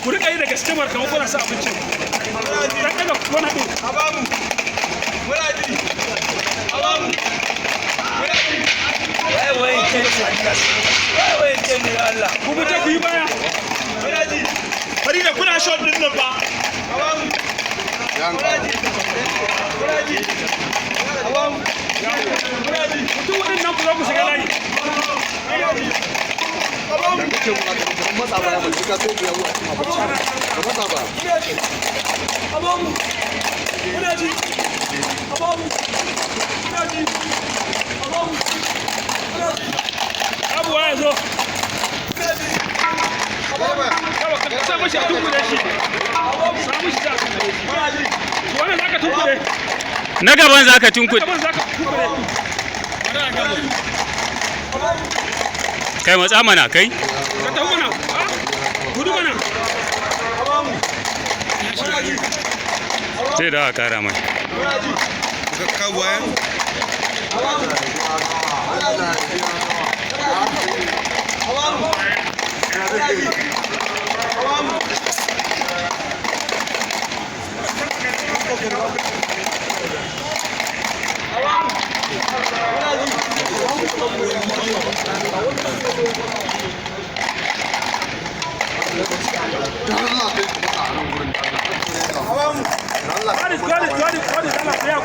ku rika yi da gaske mar kamar kuna sa abincin dan daga wani haɗu abamu muraji abamu wai ke Allah ku bi ta ku yi baya muraji Farida kuna shot din nan ba abamu muraji muraji abamu muraji mutum waɗannan ku zo ku shiga layi abuwa ya zo ka sa mashi a tunkule shi samu shi za a tunkule shi wannan za ka tunkule na gaban za ka tunkule kai matsa mana kai ka tafi mana gudu mana sai da kara mai ka bayan Hadi, Allah ya